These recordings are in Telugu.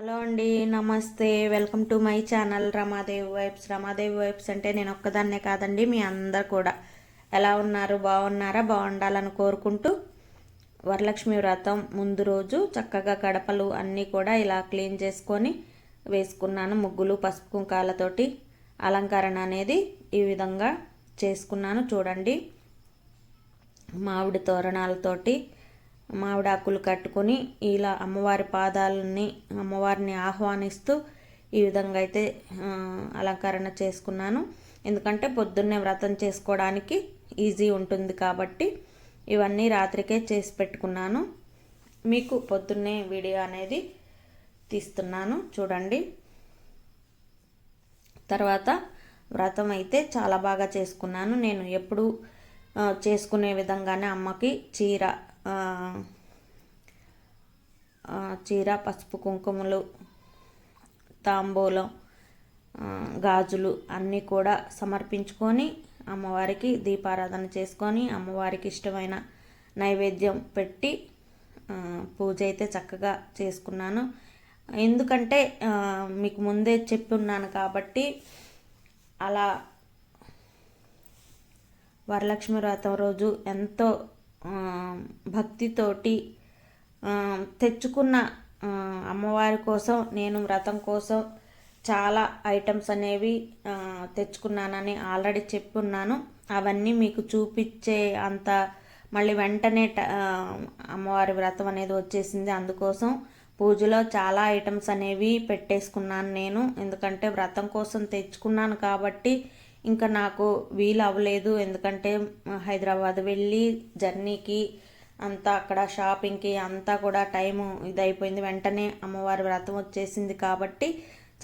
హలో అండి, నమస్తే. Welcome to my channel Ramadevi vibes. Ramadevi vibes అంటే నేను ఒక్కదాన్నే కాదండి, మీ అందరు కూడా ఎలా ఉన్నారు? బాగున్నారా? బాగుండాలని కోరుకుంటూ వరలక్ష్మి వ్రతం ముందు రోజు చక్కగా గడపలు అన్నీ కూడా ఇలా క్లీన్ చేసుకొని వేసుకున్నాను. ముగ్గులు పసుపు కుంకాలతోటి అలంకరణ అనేది ఈ విధంగా చేసుకున్నాను. చూడండి, మామిడి తోరణాలతోటి మామిడాకులు కట్టుకొని ఇలా అమ్మవారిని ఆహ్వానిస్తూ ఈ విధంగా అయితే అలంకరణ చేసుకున్నాను. ఎందుకంటే పొద్దున్నే వ్రతం చేసుకోవడానికి ఈజీ ఉంటుంది కాబట్టి ఇవన్నీ రాత్రికే చేసి పెట్టుకున్నాను. మీకు పొద్దున్నే వీడియో అనేది తీస్తున్నాను, చూడండి. తర్వాత వ్రతం అయితే చాలా బాగా చేసుకున్నాను. నేను ఎప్పుడు చేసుకునే విధంగానే అమ్మకి చీర, పసుపు కుంకుమలు, తాంబూలం, గాజులు అన్నీ కూడా సమర్పించుకొని అమ్మవారికి దీపారాధన చేసుకొని అమ్మవారికి ఇష్టమైన నైవేద్యం పెట్టి పూజ అయితే చక్కగా చేసుకున్నాను. ఎందుకంటే మీకు ముందే చెప్పున్నాను కాబట్టి అలా వరలక్ష్మి వ్రతం రోజు ఎంతో భక్తితోటి తెచ్చుకున్న అమ్మవారి కోసం నేను వ్రతం కోసం చాలా ఐటమ్స్ అనేవి తెచ్చుకున్నానని ఆల్రెడీ చెప్పున్నాను. అవన్నీ మీకు చూపించే అంత మళ్ళీ వెంటనే అమ్మవారి వ్రతం అనేది వచ్చేసింది. అందుకోసం పూజలో చాలా ఐటమ్స్ అనేవి పెట్టేసుకున్నాను నేను. ఎందుకంటే వ్రతం కోసం తెచ్చుకున్నాను కాబట్టి ఇంకా నాకు వీలు అవ్వలేదు. ఎందుకంటే హైదరాబాద్ వెళ్ళి జర్నీకి అంతా అక్కడ షాపింగ్కి అంతా కూడా టైము ఇదైపోయింది. వెంటనే అమ్మవారి వ్రతం వచ్చేసింది కాబట్టి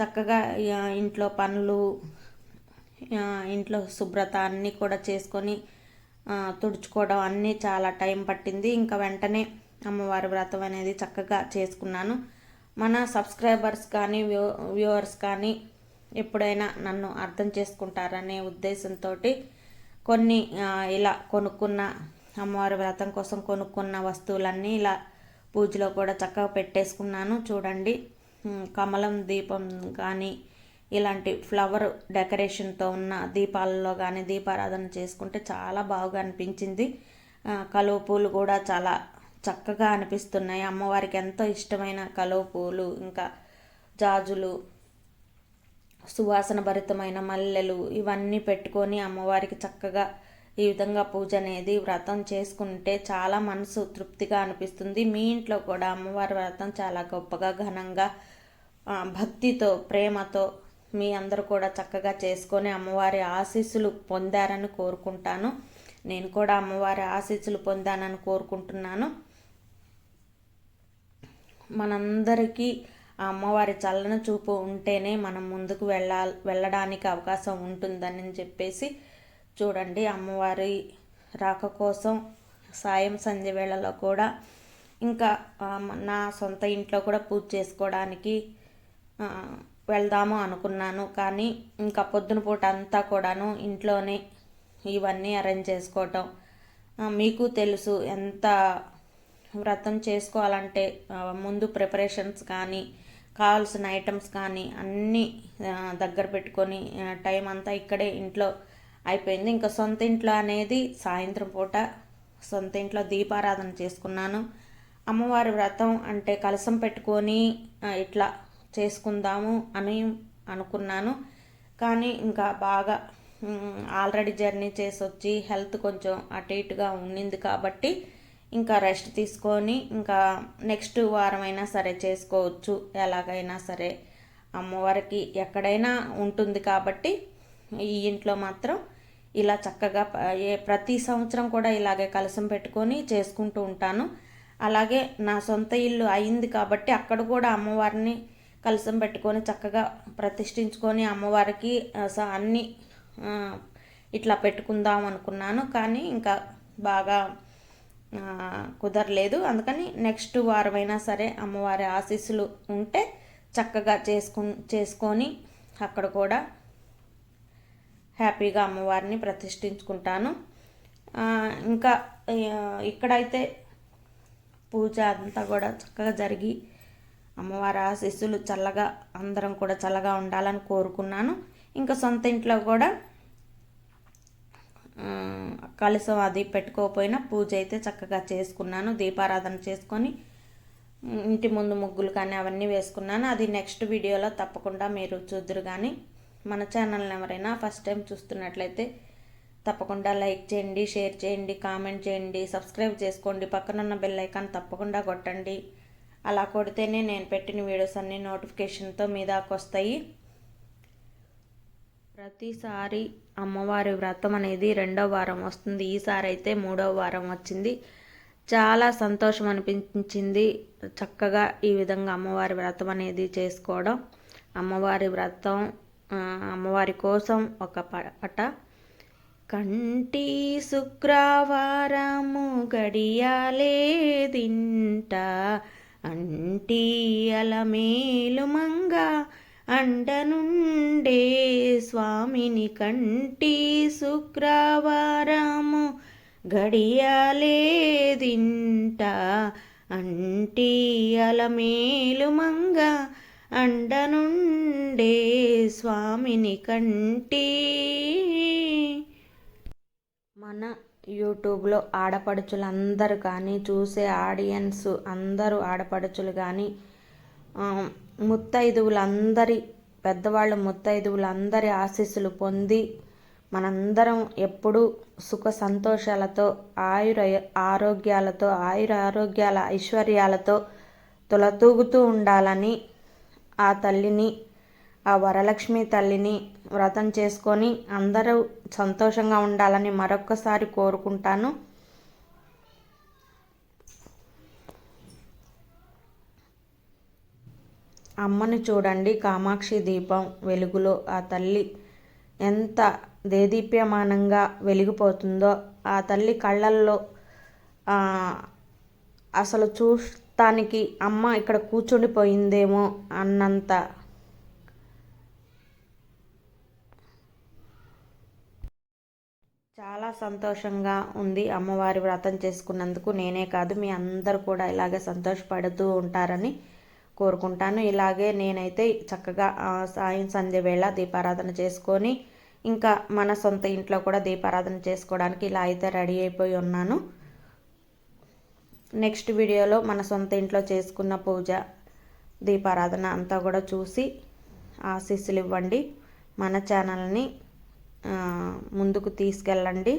చక్కగా ఇంట్లో పనులు, ఇంట్లో శుభ్రత అన్నీ కూడా చేసుకొని తుడుచుకోవడం అన్నీ చాలా టైం పట్టింది. ఇంకా వెంటనే అమ్మవారి వ్రతం అనేది చక్కగా చేసుకున్నాను. మన సబ్స్క్రైబర్స్ కానీ వ్యూవర్స్ కానీ ఎప్పుడైనా నన్ను అర్థం చేసుకుంటారనే ఉద్దేశంతో కొన్ని ఇలా కొనుక్కున్న అమ్మవారి వ్రతం కోసం కొనుక్కున్న వస్తువులన్నీ ఇలా పూజలో కూడా చక్కగా పెట్టేసుకున్నాను. చూడండి, కమలం దీపం కానీ ఇలాంటి ఫ్లవర్ డెకరేషన్తో ఉన్న దీపాలలో కానీ దీపారాధన చేసుకుంటే చాలా బాగా అనిపించింది. కలువ పూలు కూడా చాలా చక్కగా అనిపిస్తున్నాయి. అమ్మవారికి ఎంతో ఇష్టమైన కలువ పూలు, ఇంకా జాజులు, సువాసన భరితమైన మల్లెలు ఇవన్నీ పెట్టుకొని అమ్మవారికి చక్కగా ఈ విధంగా పూజ అనేది వ్రతం చేసుకుంటే చాలా మనసు తృప్తిగా అనిపిస్తుంది. మీ ఇంట్లో కూడా అమ్మవారి వ్రతం చాలా గొప్పగా ఘనంగా భక్తితో ప్రేమతో మీ అందరూ కూడా చక్కగా చేసుకొని అమ్మవారి ఆశీస్సులు పొందారని కోరుకుంటాను. నేను కూడా అమ్మవారి ఆశీస్సులు పొందానని కోరుకుంటున్నాను. మనందరికీ ఆ అమ్మవారి చల్లని చూపు ఉంటేనే మనం ముందుకు వెళ్ళడానికి అవకాశం ఉంటుందని చెప్పేసి చూడండి, అమ్మవారి రాక కోసం సాయం సంధ్య వేళలో కూడా ఇంకా నా సొంత ఇంట్లో కూడా పూజ చేసుకోవడానికి వెళ్దాము అనుకున్నాను. కానీ ఇంకా పొద్దున పూట అంతా కూడాను ఇంట్లోనే ఇవన్నీ అరేంజ్ చేసుకోవటం. మీకు తెలుసు, ఎంత వ్రతం చేసుకోవాలంటే ముందు ప్రిపరేషన్స్ కానీ కావాల్సిన ఐటమ్స్ కానీ అన్నీ దగ్గర పెట్టుకొని టైం అంతా ఇక్కడే ఇంట్లో అయిపోయింది. ఇంకా సొంత ఇంట్లో అనేది సాయంత్రం పూట సొంత ఇంట్లో దీపారాధన చేసుకున్నాను. అమ్మవారి వ్రతం అంటే కలశం పెట్టుకొని ఇట్లా చేసుకుందాము అని అనుకున్నాను. కానీ ఇంకా బాగా ఆల్రెడీ జర్నీ చేసి వచ్చి హెల్త్ కొంచెం అటు ఇటుగా ఉండింది కాబట్టి ఇంకా రెస్ట్ తీసుకొని ఇంకా నెక్స్ట్ వారమైనా సరే చేసుకోవచ్చు. ఎలాగైనా సరే అమ్మవారికి ఎక్కడైనా ఉంటుంది కాబట్టి ఈ ఇంట్లో మాత్రం ఇలా చక్కగా ప్రతి సంవత్సరం కూడా ఇలాగే కలశం పెట్టుకొని చేసుకుంటూ ఉంటాను. అలాగే నా సొంత ఇల్లు అయింది కాబట్టి అక్కడ కూడా అమ్మవారిని కలశం పెట్టుకొని చక్కగా ప్రతిష్ఠించుకొని అమ్మవారికి అన్నీ ఇట్లా పెట్టుకుందాం అనుకున్నాను. కానీ ఇంకా బాగా కుదరలేదు. అందుకని నెక్స్ట్ వారమైనా సరే అమ్మవారి ఆశీస్సులు ఉంటే చక్కగా చేసుకొని అక్కడ కూడా హ్యాపీగా అమ్మవారిని ప్రతిష్ఠించుకుంటాను. ఇంకా ఇక్కడైతే పూజ అంతా కూడా చక్కగా జరిగి అమ్మవారి ఆశీస్సులు చల్లగా అందరం కూడా చల్లగా ఉండాలని కోరుకున్నాను. ఇంకా సొంత ఇంట్లో కూడా కలశం అది పెట్టుకోకపోయినా పూజ అయితే చక్కగా చేసుకున్నాను. దీపారాధన చేసుకొని ఇంటి ముందు ముగ్గులు కానీ అవన్నీ వేసుకున్నాను. అది నెక్స్ట్ వీడియోలో తప్పకుండా మీరు చూద్దరు. కానీ మన ఛానల్ని ఎవరైనా ఫస్ట్ టైం చూస్తున్నట్లయితే తప్పకుండా లైక్ చేయండి, షేర్ చేయండి, కామెంట్ చేయండి, సబ్స్క్రైబ్ చేసుకోండి. పక్కనున్న బెల్ ఐకాన్ తప్పకుండా కొట్టండి. అలా కొడితేనే నేను పెట్టిన వీడియోస్ అన్నీ నోటిఫికేషన్తో మీ దాకా వస్తాయి. ప్రతిసారి అమ్మవారి వ్రతం అనేది 2వ వారం వస్తుంది. ఈసారి అయితే 3వ వారం వచ్చింది. చాలా సంతోషం అనిపించింది చక్కగా ఈ విధంగా అమ్మవారి వ్రతం అనేది చేసుకోవడం. అమ్మవారి వ్రతం అమ్మవారి కోసం ఒక పాట. కంటి శుక్రవారము గడియాలేదింట అంటి అలమేలు మంగ అండనుండే స్వామిని కంటి శుక్రవారము గడియాలేదింట అంటి అలమేలు మంగ అండనుండే స్వామిని కంటి. మన యూట్యూబ్లో ఆడపడుచులందరూ కానీ చూసే ఆడియన్స్ అందరూ ఆడపడుచులు కానీ ముత్తైదువులందరి పెద్దవాళ్ళు ముత్తైదువులందరి ఆశీస్సులు పొంది మనందరం ఎప్పుడూ సుఖ సంతోషాలతో ఆరోగ్యాల ఐశ్వర్యాలతో తొలతూగుతూ ఉండాలని ఆ తల్లిని, ఆ వరలక్ష్మి తల్లిని వ్రతం చేసుకొని అందరూ సంతోషంగా ఉండాలని మరొక్కసారి కోరుకుంటాను. అమ్మని చూడండి, కామాక్షి దీపం వెలుగులో ఆ తల్లి ఎంత దేదీప్యమానంగా వెలిగిపోతుందో. ఆ తల్లి కళ్ళల్లో అసలు చూస్తానికి అమ్మ ఇక్కడ కూర్చుండిపోయిందేమో అన్నంత చాలా సంతోషంగా ఉంది అమ్మవారి వ్రతం చేసుకున్నందుకు. నేనే కాదు, మీ అందరూ కూడా ఇలాగే సంతోషపడుతూ ఉంటారని కోరుకుంటాను. ఇలాగే నేనైతే చక్కగా సాయం సంధ్య వేళ దీపారాధన చేసుకొని ఇంకా మన సొంత ఇంట్లో కూడా దీపారాధన చేసుకోవడానికి ఇలా అయితే రెడీ అయిపోయి ఉన్నాను. నెక్స్ట్ వీడియోలో మన సొంత ఇంట్లో చేసుకున్న పూజ దీపారాధన అంతా కూడా చూసి ఆశీస్సులు ఇవ్వండి. మన ఛానల్ని ముందుకు తీసుకెళ్ళండి.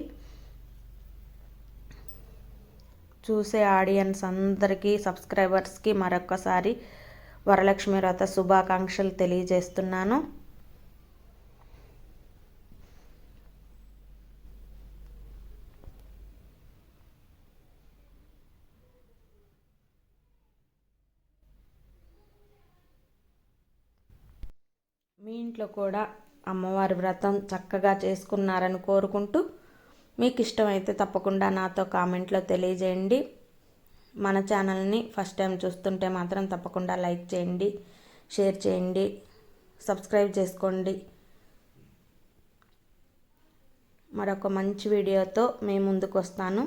చూసే ఆడియన్స్ అందరికీ, సబ్స్క్రైబర్స్కి మరొక్కసారి వరలక్ష్మి వ్రత శుభాకాంక్షలు తెలియజేస్తున్నాను. మీ ఇంట్లో కూడా అమ్మవారి వ్రతం చక్కగా చేసుకున్నారని కోరుకుంటూ, మీకు ఇష్టమైతే తప్పకుండా నాతో కామెంట్లో తెలియజేయండి. మన ఛానల్ని ఫస్ట్ టైం చూస్తుంటే మాత్రం తప్పకుండా లైక్ చేయండి, షేర్ చేయండి, సబ్స్క్రైబ్ చేసుకోండి. మరొక మంచి వీడియోతో మీ ముందుకు వస్తాను.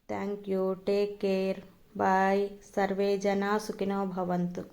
Thank you. Take care. Bye. సర్వే జనా సుఖినో భవంతు.